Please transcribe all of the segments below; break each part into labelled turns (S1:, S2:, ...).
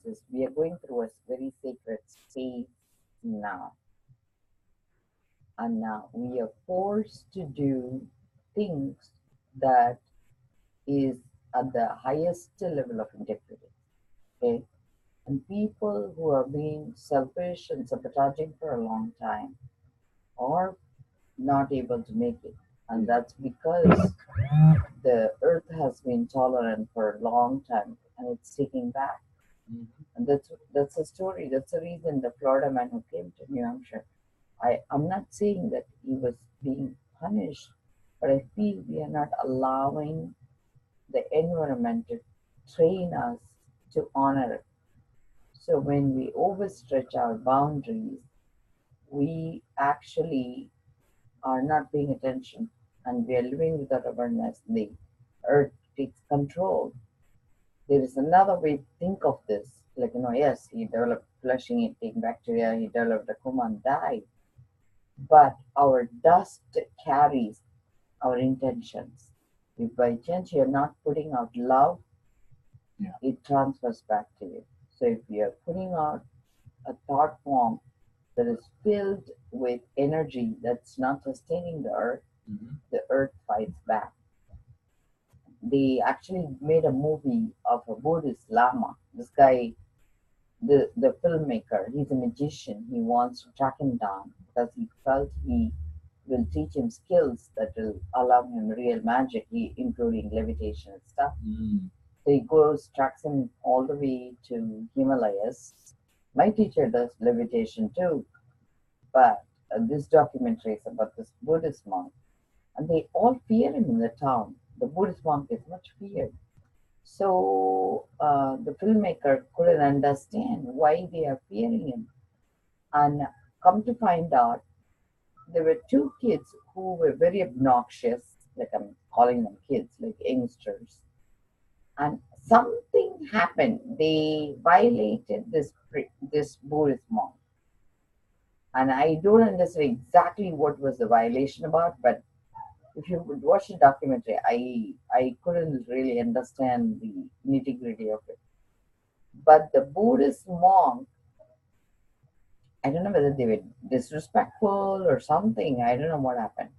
S1: is we are going through a very sacred space now, and now we are forced to do things that is at the highest level of integrity. Okay, and people who are being selfish and sabotaging for a long time are not able to make it, and that's because the earth has been tolerant for a long time and it's taking back. And that's a story. That's the reason the Florida man who came to New Hampshire. I'm not saying that he was being punished, but I feel we are not allowing the environment to train us to honor it. So when we overstretch our boundaries, we actually are not paying attention and we are living without awareness. The earth takes control. There is another way to think of this. Like, yes, he developed flushing, eating bacteria, he developed a coma and died. But our dust carries our intentions. If by chance you're not putting out love, it transfers back to you. So if you're putting out a thought form that is filled with energy that's not sustaining the earth fights back. They actually made a movie of a Buddhist Lama. This guy, the filmmaker, he's a magician. He wants to track him down because he felt he will teach him skills that will allow him real magic, including levitation and stuff. So he goes, tracks him all the way to Himalayas. My teacher does levitation too, but this documentary is about this Buddhist monk, and they all fear him in the town. The Buddhist monk is much feared. So the filmmaker couldn't understand why they are fearing him. And come to find out, there were two kids who were very obnoxious, like I'm calling them kids, like youngsters. And something happened. They violated this Buddhist monk. And I don't understand exactly what was the violation about, but if you would watch the documentary, I couldn't really understand the nitty gritty of it. But the Buddhist monk, I don't know whether they were disrespectful or something. I don't know what happened.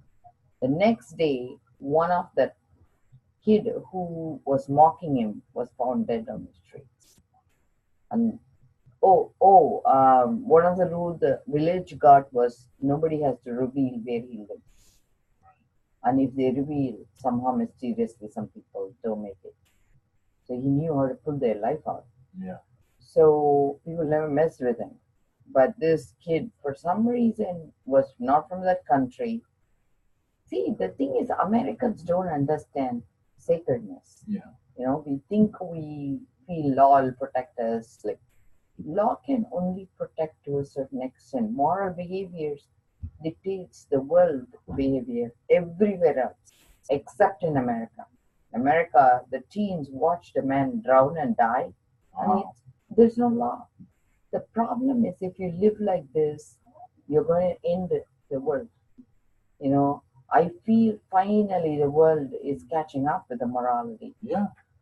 S1: The next day, one of the kid who was mocking him was found dead on the streets. And one of the rules the village got was nobody has to reveal where he lives. And if they reveal, somehow mysteriously, some people don't make it. So he knew how to pull their life out. So people never messed with him. But this kid, for some reason, was not from that country. See, the thing is, Americans don't understand sacredness. We think we feel law will protect us. Like, law can only protect to a certain extent. Moral behaviors dictates the world behavior everywhere else, except in America. America, the teens watched a man drown and die, and there's no law. The problem is if you live like this, you're going to end the world. I feel finally the world is catching up with the morality.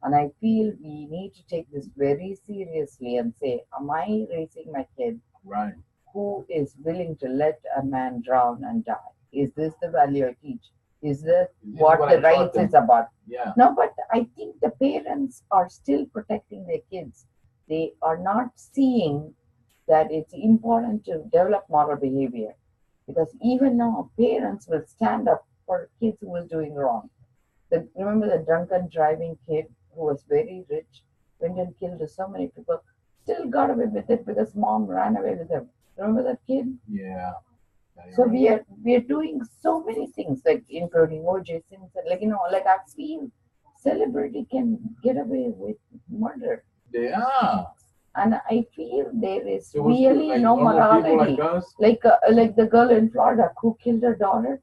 S1: And I feel we need to take this very seriously and say, am I raising my kid who is willing to let a man drown and die? Is this the value I teach? Is this what the rights is about? No, but I think the parents are still protecting their kids. They are not seeing that it's important to develop moral behavior. Because even now, parents will stand up for kids who is doing wrong. Remember the drunken driving kid who was very rich, went and killed so many people, still got away with it because mom ran away with him. Remember that kid? So right. we are doing so many things, like including OJ Simpson. Like I feel celebrity can get away with murder. And I feel there is really no morality. Like the girl in Florida who killed her daughter,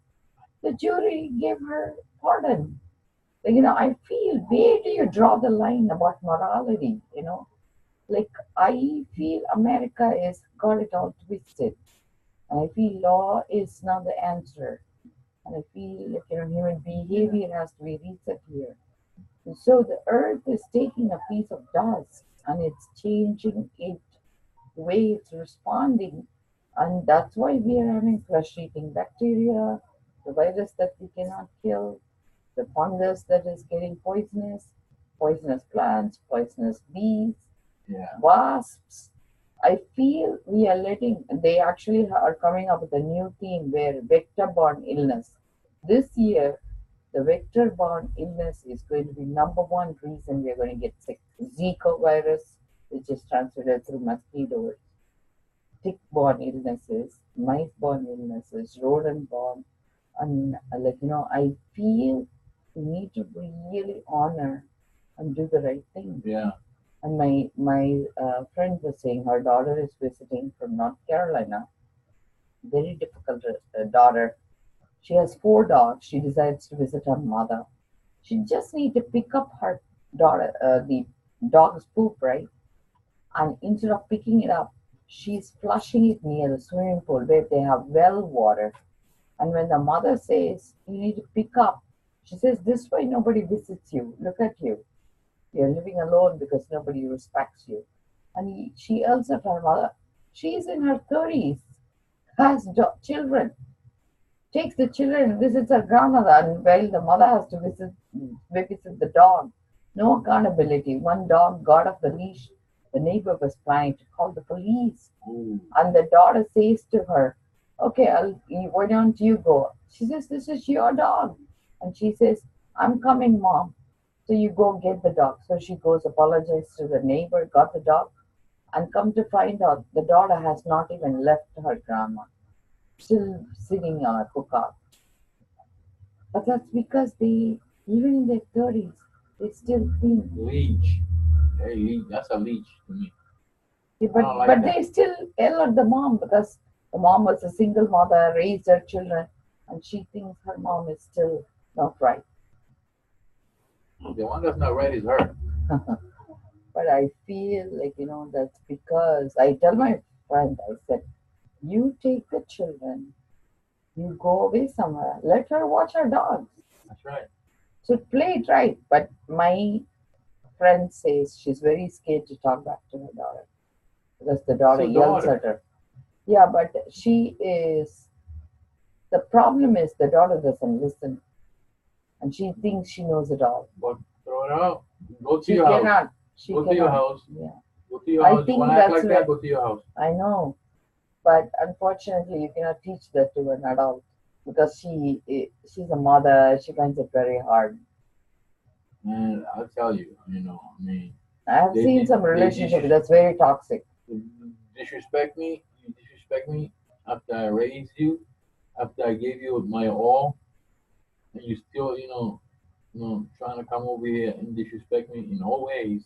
S1: the jury gave her pardon. I feel, where do you draw the line about morality? Like I feel America is got it all twisted. And I feel law is not the answer. And I feel like human behavior has to be reset here. And so the earth is taking a piece of dust and it's changing it way it's responding. And that's why we are having flesh eating bacteria, the virus that we cannot kill, the fungus that is getting poisonous, poisonous plants, poisonous bees, wasps. I feel we are letting, they actually are coming up with a new theme where vector borne illness. This year, the vector borne illness is going to be number one reason we are going to get sick. Zika virus, which is transmitted through mosquitoes, tick-borne illnesses, mice-borne illnesses, rodent-borne, and I feel we need to really honor and do the right thing.
S2: Yeah.
S1: And my friend was saying her daughter is visiting from North Carolina. Very difficult daughter. She has 4 dogs. She decides to visit her mother. She just need to pick up her daughter, the dog's poop, right? And instead of picking it up, she's flushing it near the swimming pool where they have well water. And when the mother says, you need to pick up, she says, this way nobody visits you. Look at you. You're living alone because nobody respects you. And she yells at her mother. She's in her 30s, has children, takes the children, visits her grandmother, and while the mother has to babysit the dog. No accountability. One dog got off the leash. The neighbor was planning to call the police.
S2: Ooh.
S1: And the daughter says to her, okay, why don't you go? She says, this is your dog. And she says, I'm coming, mom. So you go get the dog. So she goes, apologizes to the neighbor, got the dog, and come to find out the daughter has not even left her grandma, still sitting on a cookout. But that's because they, even in their 30s, they still think.
S2: Leech. Hey, that's a leech to me.
S1: Yeah, but they still yell at the mom because the mom was a single mother, raised her children, and she thinks her mom is still not right.
S2: The one that's not right is her.
S1: But I feel that's because I tell my friend, I said, you take the children, you go away somewhere, let her watch her dogs.
S2: That's right.
S1: So play it right. But my friend says she's very scared to talk back to her daughter because the daughter yells at her. Yeah, but the problem is the daughter doesn't listen and she thinks she knows it all.
S2: But throw it out. Go to your house. Go to your house.
S1: Yeah.
S2: Go to your house.
S1: I think
S2: you
S1: that's
S2: act like that, go to your house.
S1: I know. But unfortunately, you cannot teach that to an adult because she's a mother. She finds it very hard.
S2: And I'll tell you,
S1: I have seen some relationships that's very toxic.
S2: Disrespect me. You disrespect me after I raised you, after I gave you my all, and you still, trying to come over here and disrespect me in all ways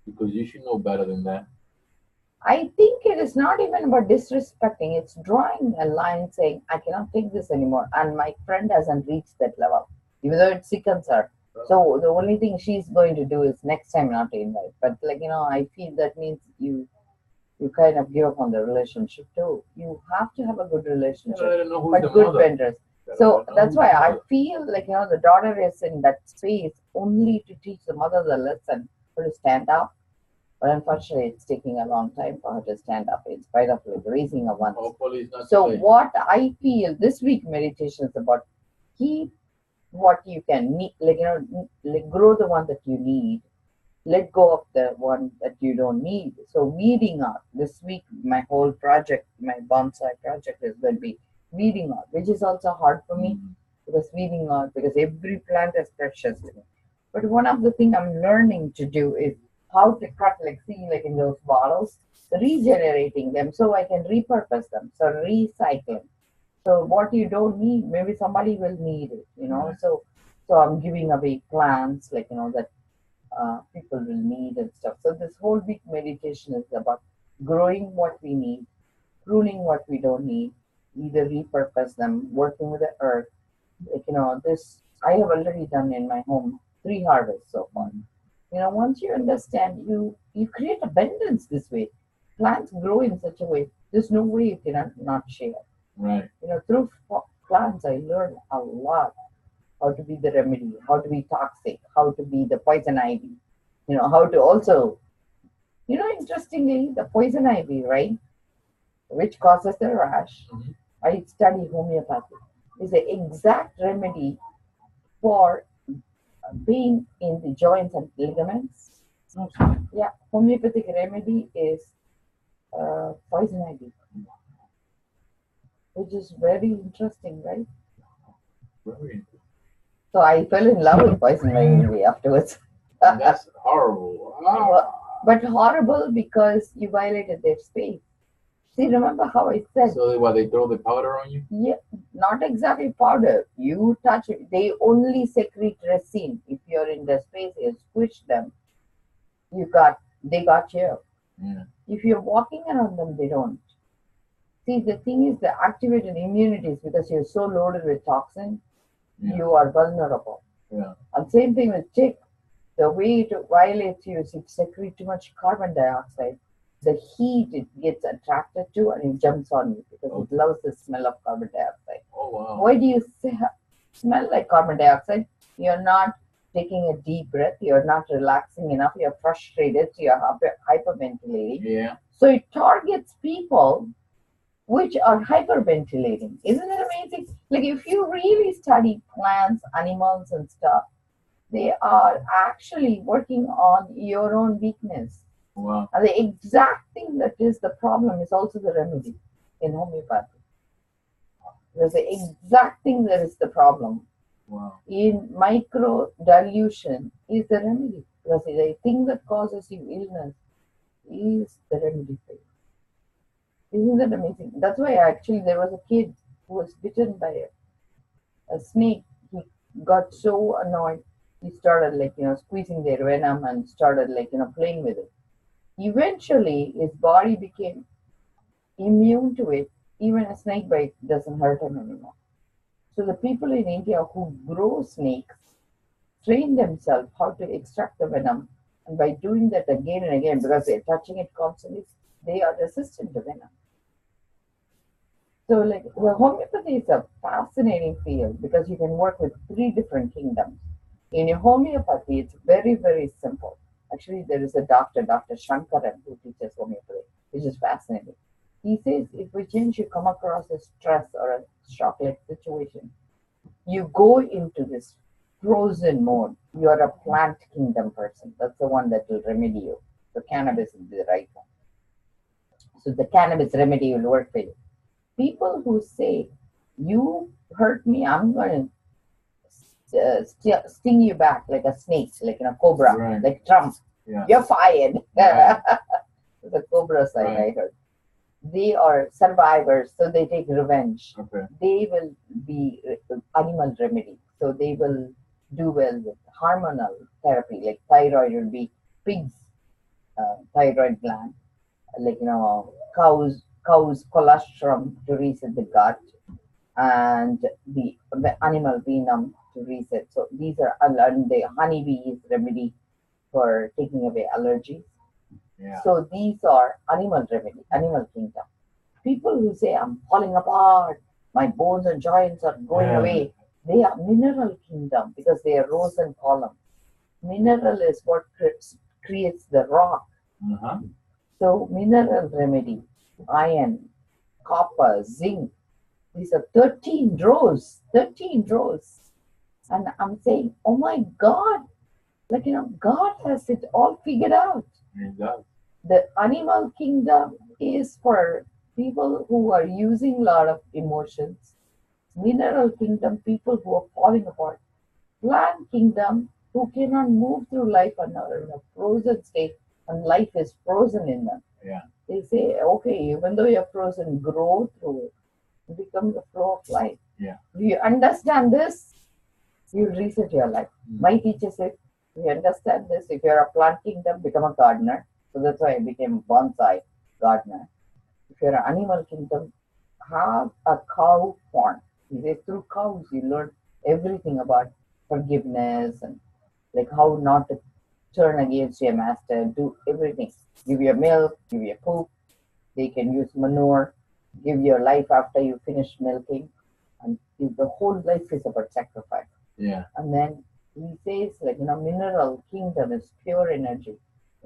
S2: because you should know better than that.
S1: I think it is not even about disrespecting. It's drawing a line saying, I cannot take this anymore. And my friend hasn't reached that level, even though it sickens her. So the only thing she's going to do is next time not to invite. But I feel that means you kind of give up on the relationship too. You have to have a good relationship, but good vendors. So that's why I feel the daughter is in that space only to teach the mother the lesson, for to stand up. But unfortunately, it's taking a long time for her to stand up in spite of raising a once. So what I feel this week meditation is about, keep what you can need, grow the one that you need, let go of the one that you don't need. So weeding out. This week, my whole project, my bonsai project is going to be weeding out, which is also hard for me because every plant is precious to me. But one of the things I'm learning to do is how to cut, in those bottles, regenerating them so I can repurpose them. So recycling. So what you don't need, maybe somebody will need it, So I'm giving away plants, that people will need and stuff. So this whole week meditation is about growing what we need, pruning what we don't need, either repurpose them, working with the earth. This I have already done in my home 3 harvests so far. Once you understand, you create abundance this way. Plants grow in such a way. There's no way you cannot not share.
S2: Right.
S1: Through plants, I learned a lot. How to be the remedy, how to be toxic, how to be the poison ivy. How to also Interestingly, the poison ivy, right, which causes the rash,
S2: Mm-hmm.
S1: I study homeopathy, is the exact remedy for pain in the joints and ligaments. Yeah, homeopathic remedy is poison ivy, which is very interesting, right?
S2: Very interesting.
S1: So I fell in love with poison ivy afterwards.
S2: That's horrible.
S1: But
S2: Ah.
S1: but horrible because you violated their space. See, remember how I said,
S2: So what, they throw the powder on you?
S1: yeah, not exactly powder. You touch it, they only secrete resin. If you're in the space, you squish them, they got you.
S2: Yeah.
S1: If you're walking around them, they don't. See, the thing is, the activated immunities because you're so loaded with toxin,
S2: Yeah.
S1: you are vulnerable.
S2: Yeah.
S1: And same thing with tick. The way it violates you is it secretes too much carbon dioxide. The heat it gets attracted to and it jumps on you because it
S2: Okay.
S1: loves the smell of carbon dioxide.
S2: Oh wow.
S1: Why do you smell like carbon dioxide? You're not taking a deep breath. You're not relaxing enough. You're frustrated. So you're hyperventilating.
S2: Yeah.
S1: So it targets people which are hyperventilating. Isn't it amazing? Like if you really study plants, animals, and stuff, they are actually working on your own weakness.
S2: Wow.
S1: And the exact thing that is the problem is also the remedy in homeopathy. There's the exact thing that is the problem.
S2: Wow.
S1: In micro dilution is the remedy. Because the thing that causes you illness is the remedy for you. Isn't that amazing? That's why actually there was a kid who was bitten by a snake. He got so annoyed. He started squeezing their venom and started playing with it. Eventually, his body became immune to it. Even a snake bite doesn't hurt him anymore. So the people in India who grow snakes train themselves how to extract the venom, and by doing that again and again, because they're touching it constantly, they are resistant to venom. So, like the homeopathy is a fascinating field because you can work with three different kingdoms. In homeopathy, it's very, very simple. Actually, there is a doctor, Dr. Shankaran, who teaches homeopathy, which is fascinating. He says if we change, you come across a stress or a shock like situation, you go into this frozen mode. You're a plant kingdom person. That's the one that will remedy you. So, cannabis is the right one. So, the cannabis remedy will work for you. People who say, you hurt me, I'm going to sting you back like a snake, like in a cobra,
S2: Right.
S1: like Trump.
S2: Yeah.
S1: You're fired.
S2: Right.
S1: The cobra side,
S2: Right.
S1: I heard. They are survivors, so they take revenge.
S2: Okay.
S1: They will be animal remedy, so they will do well with hormonal therapy, like thyroid will be pig's thyroid gland, like cows colostrum to reset the gut, and the animal venom to reset. So these are and the honeybees remedy for taking away allergies.
S2: Yeah.
S1: So these are animal remedy, animal kingdom. People who say I'm falling apart, my bones and joints are going away, they are mineral kingdom because they are rows and columns. Mineral is what creates the rock.
S2: Uh-huh.
S1: So mineral remedy, iron, copper, zinc. These are 13 rows, 13 rows. And I'm saying, oh my God, God has it all figured out.
S2: It does.
S1: The animal kingdom is for people who are using a lot of emotions. Mineral kingdom, people who are falling apart. Plant kingdom, who cannot move through life and are in a frozen state, and life is frozen in them.
S2: Yeah.
S1: They say, okay, even though you're frozen, grow through it. It becomes the flow of life.
S2: Yeah.
S1: If you understand this, you'll reset your life. My teacher said, if you understand this, if you're a plant kingdom, become a gardener. So that's why I became a bonsai gardener. If you're an animal kingdom, have a cow farm. He says through cows you learn everything about forgiveness and like how not to turn against your master, do everything. Give your milk, give your poop, they can use manure, give your life after you finish milking. And the whole life is about sacrifice.
S2: Yeah.
S1: And then he says, mineral kingdom is pure energy.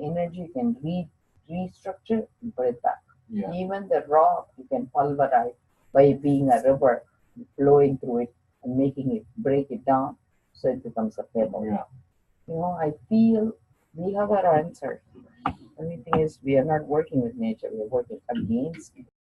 S1: Energy can read restructure and put it back.
S2: Yeah.
S1: Even the rock you can pulverize by being a river, flowing through it and making it break it down so it becomes a pebble.
S2: Yeah.
S1: I feel we have our answer. Only thing is we are not working with nature, we are working against it.